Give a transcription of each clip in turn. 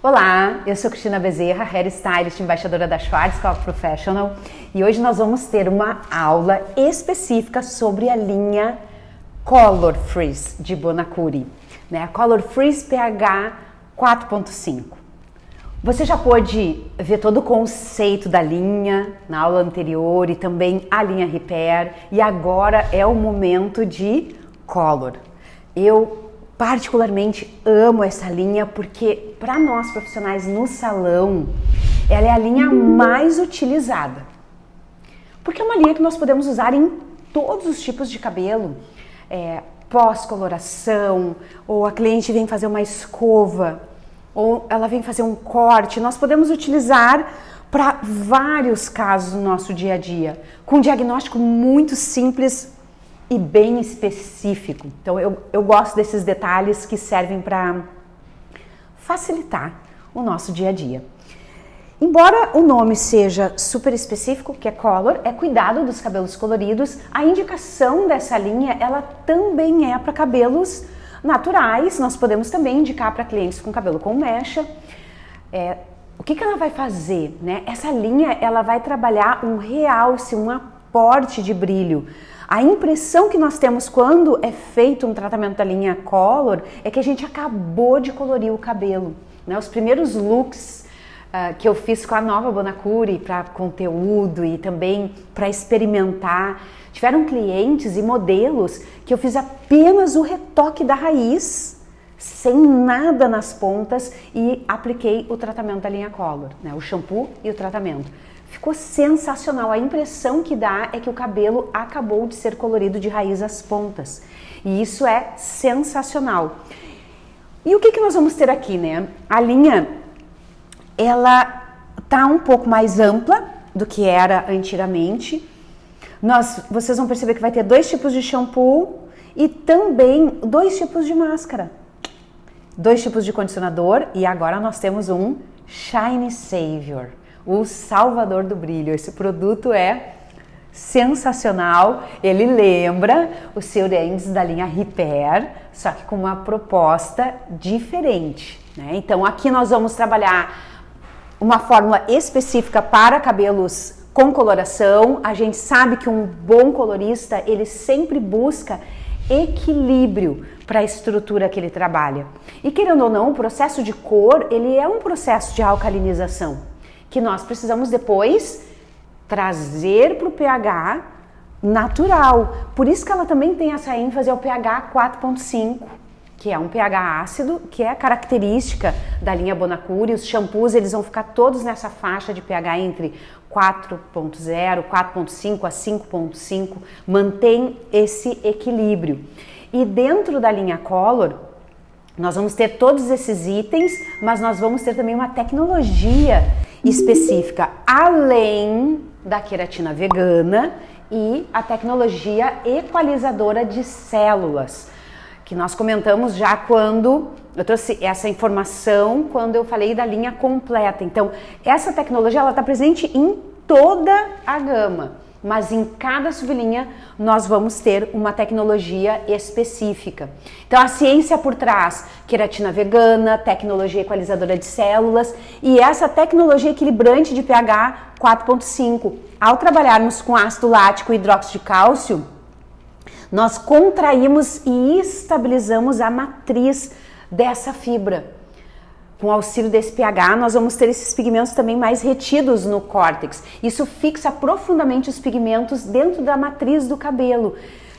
Olá, eu sou Cristina Bezerra, hairstylist, embaixadora da Schwarzkopf Professional, e hoje nós vamos ter uma aula específica sobre a linha Color Freeze de Bonacure, né? A Color Freeze pH 4.5. Você já pôde ver todo o conceito da linha na aula anterior e também a linha Repair, e agora é o momento de Color. Eu particularmente amo essa linha porque para nós profissionais no salão, ela é a linha mais utilizada. Porque é uma linha que nós podemos usar em todos os tipos de cabelo, pós-coloração, ou a cliente vem fazer uma escova, ou ela vem fazer um corte, nós podemos utilizar para vários casos no nosso dia a dia, com um diagnóstico muito simples e bem específico. Então eu gosto desses detalhes que servem para facilitar o nosso dia a dia. Embora o nome seja super específico, que é Color, é cuidado dos cabelos coloridos, a indicação dessa linha, ela também é para cabelos naturais. Nós podemos também indicar para clientes com cabelo com mecha. O que ela vai fazer, né? Essa linha, ela vai trabalhar um realce, um aporte de brilho. A impressão que nós temos quando é feito um tratamento da linha Color é que a gente acabou de colorir o cabelo, né? Os primeiros looks que eu fiz com a nova Bonacure para conteúdo e também para experimentar, tiveram clientes e modelos que eu fiz apenas o retoque da raiz, sem nada nas pontas, e apliquei o tratamento da linha Color, né? O shampoo e o tratamento. Ficou sensacional, a impressão que dá é que o cabelo acabou de ser colorido de raiz às pontas, e isso é sensacional. E o que nós vamos ter aqui, né? A linha, ela tá um pouco mais ampla do que era antigamente. Vocês vão perceber que vai ter 2 tipos de shampoo e também 2 tipos de máscara, 2 tipos de condicionador, e agora nós temos um Shine Savior, o salvador do brilho. Esse produto é sensacional, ele lembra o Seurance da linha Repair, só que com uma proposta diferente, né? Então aqui nós vamos trabalhar uma fórmula específica para cabelos com coloração. A gente sabe que um bom colorista, ele sempre busca equilíbrio para a estrutura que ele trabalha. E querendo ou não, o processo de cor, ele é um processo de alcalinização, que nós precisamos depois trazer para o pH natural. Por isso que ela também tem essa ênfase ao pH 4.5, que é um pH ácido, que é a característica da linha Bonacure. Os shampoos, eles vão ficar todos nessa faixa de pH entre 4.0, 4.5 a 5.5, mantém esse equilíbrio. E dentro da linha Color, nós vamos ter todos esses itens, mas nós vamos ter também uma tecnologia específica, além da queratina vegana e a tecnologia equalizadora de células, que nós comentamos já quando eu trouxe essa informação, quando eu falei da linha completa. Então, essa tecnologia, ela está presente em toda a gama, mas em cada sublinha nós vamos ter uma tecnologia específica. Então, a ciência por trás, queratina vegana, tecnologia equalizadora de células e essa tecnologia equilibrante de pH 4.5. Ao trabalharmos com ácido lático e hidróxido de cálcio, nós contraímos e estabilizamos a matriz dessa fibra. Com o auxílio desse pH, nós vamos ter esses pigmentos também mais retidos no córtex. Isso fixa profundamente os pigmentos dentro da matriz do cabelo,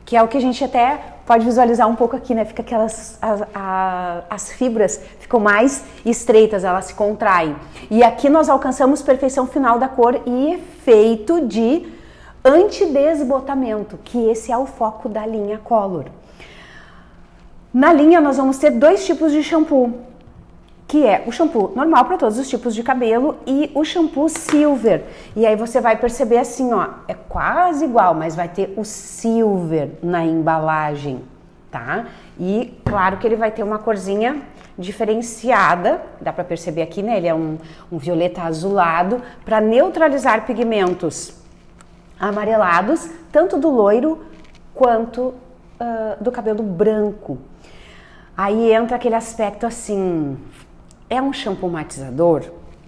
que é o que a gente até pode visualizar um pouco aqui, né? Fica as fibras ficam mais estreitas, elas se contraem. E aqui nós alcançamos perfeição final da cor e efeito de antidesbotamento, que esse é o foco da linha Color. Na linha nós vamos ter 2 tipos de shampoo, que é o shampoo normal para todos os tipos de cabelo e o shampoo silver. E aí você vai perceber assim, ó, é quase igual, mas vai ter o silver na embalagem, tá? E claro que ele vai ter uma corzinha diferenciada, dá para perceber aqui, né? Ele é um violeta azulado para neutralizar pigmentos amarelados, tanto do loiro quanto do cabelo branco. Aí entra aquele aspecto assim, É um shampoo matizador?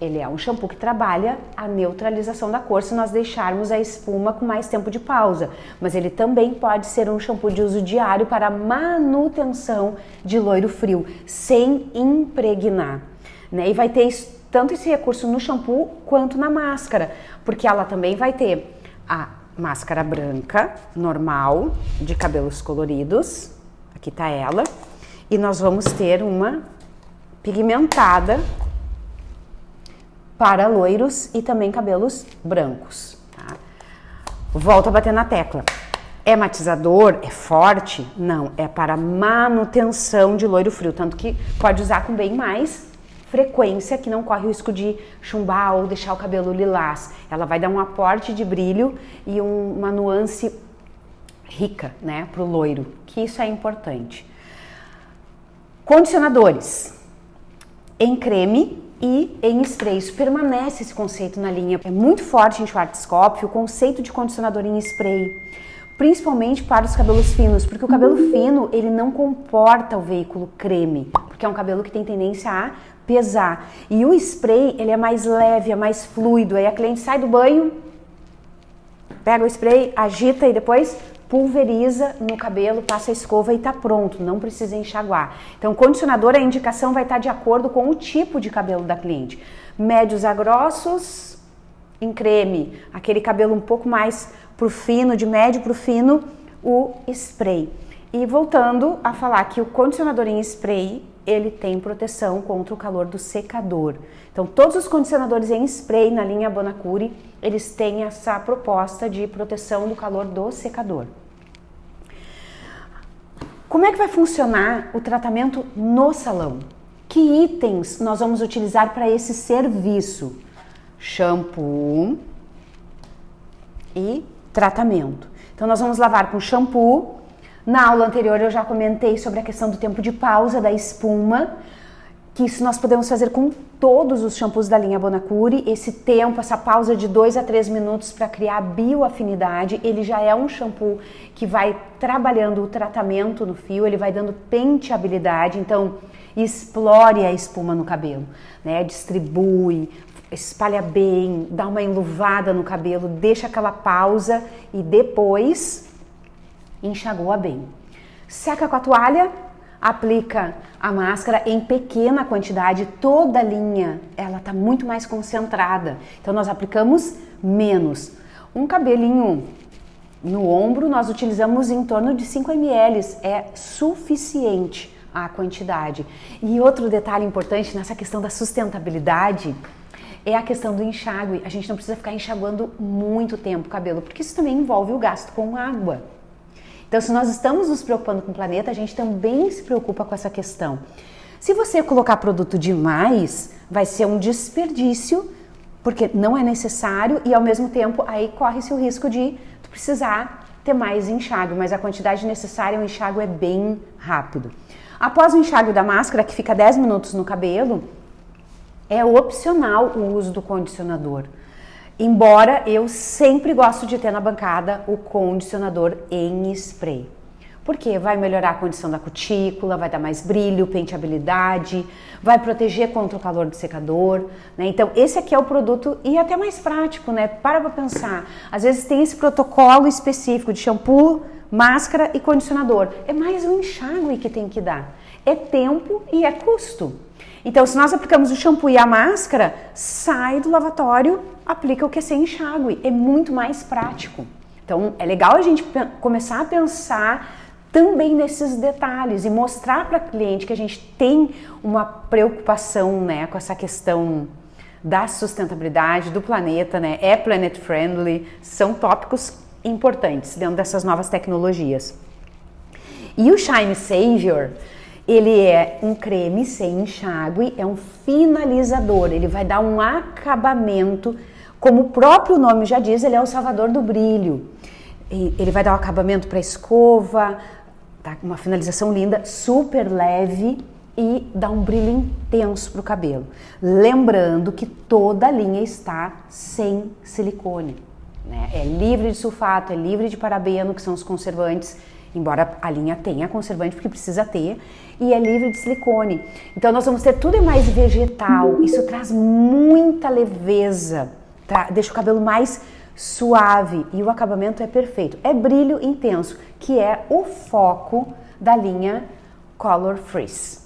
Ele é um shampoo que trabalha a neutralização da cor se nós deixarmos a espuma com mais tempo de pausa, mas ele também pode ser um shampoo de uso diário para manutenção de loiro frio, sem impregnar, né? E vai ter tanto esse recurso no shampoo quanto na máscara, porque ela também vai ter a máscara branca, normal, de cabelos coloridos, aqui tá ela, e nós vamos ter uma pigmentada para loiros e também cabelos brancos, tá? Volto a bater na tecla. É matizador? É forte? Não, é para manutenção de loiro frio, tanto que pode usar com bem mais frequência, que não corre o risco de chumbar ou deixar o cabelo lilás. Ela vai dar um aporte de brilho e uma nuance rica, né, pro loiro, que isso é importante. Condicionadores em creme e em spray. Isso permanece esse conceito na linha. É muito forte em Schwarzkopf o conceito de condicionador em spray, principalmente para os cabelos finos, porque o cabelo fino, ele não comporta o veículo creme, porque é um cabelo que tem tendência a pesar. E o spray, ele é mais leve, é mais fluido. Aí a cliente sai do banho, pega o spray, agita e depois pulveriza no cabelo, passa a escova e tá pronto, não precisa enxaguar. Então, o condicionador, a indicação vai estar de acordo com o tipo de cabelo da cliente. Médios a grossos, em creme. Aquele cabelo um pouco mais pro fino, de médio pro fino, o spray. E voltando a falar que o condicionador em spray, ele tem proteção contra o calor do secador. Então, todos os condicionadores em spray na linha Bonacure, eles têm essa proposta de proteção do calor do secador. Como é que vai funcionar o tratamento no salão? Que itens nós vamos utilizar para esse serviço? Shampoo e tratamento. Então, nós vamos lavar com shampoo. Na aula anterior eu já comentei sobre a questão do tempo de pausa da espuma, que isso nós podemos fazer com todos os shampoos da linha Bonacure. Esse tempo, essa pausa de 2 a 3 minutos para criar bioafinidade, ele já é um shampoo que vai trabalhando o tratamento no fio, ele vai dando penteabilidade, então explore a espuma no cabelo, né? Distribui, espalha bem, dá uma enluvada no cabelo, deixa aquela pausa e depois enxagoa bem. Seca com a toalha, aplica a máscara em pequena quantidade, toda a linha, ela tá muito mais concentrada. Então nós aplicamos menos. Um cabelinho no ombro, nós utilizamos em torno de 5 ml, é suficiente a quantidade. E outro detalhe importante nessa questão da sustentabilidade é a questão do enxágue. A gente não precisa ficar enxaguando muito tempo o cabelo, porque isso também envolve o gasto com água. Então, se nós estamos nos preocupando com o planeta, a gente também se preocupa com essa questão. Se você colocar produto demais, vai ser um desperdício, porque não é necessário e, ao mesmo tempo, aí corre-se o risco de tu precisar ter mais enxágue, mas a quantidade necessária, o enxágue é bem rápido. Após o enxágue da máscara, que fica 10 minutos no cabelo, é opcional o uso do condicionador. Embora eu sempre gosto de ter na bancada o condicionador em spray. Porque vai melhorar a condição da cutícula, vai dar mais brilho, penteabilidade, vai proteger contra o calor do secador, né? Então esse aqui é o produto e até mais prático, né? Para pensar. Às vezes tem esse protocolo específico de shampoo, máscara e condicionador. É mais um enxágue que tem que dar. É tempo e é custo. Então, se nós aplicamos o shampoo e a máscara, sai do lavatório, aplica o que é sem enxágue. É muito mais prático. Então, é legal a gente começar a pensar também nesses detalhes e mostrar para a cliente que a gente tem uma preocupação, né, com essa questão da sustentabilidade do planeta, né? É planet friendly, são tópicos importantes dentro dessas novas tecnologias. E o Shine Savior, ele é um creme sem enxágue, é um finalizador, ele vai dar um acabamento, como o próprio nome já diz, ele é o salvador do brilho. Ele vai dar um acabamento para a escova, tá? Uma finalização linda, super leve e dá um brilho intenso para o cabelo. Lembrando que toda a linha está sem silicone, né? É livre de sulfato, é livre de parabeno, que são os conservantes, embora a linha tenha conservante, porque precisa ter, e é livre de silicone. Então nós vamos ter tudo mais vegetal, isso traz muita leveza, deixa o cabelo mais suave e o acabamento é perfeito. É brilho intenso, que é o foco da linha Color Freeze.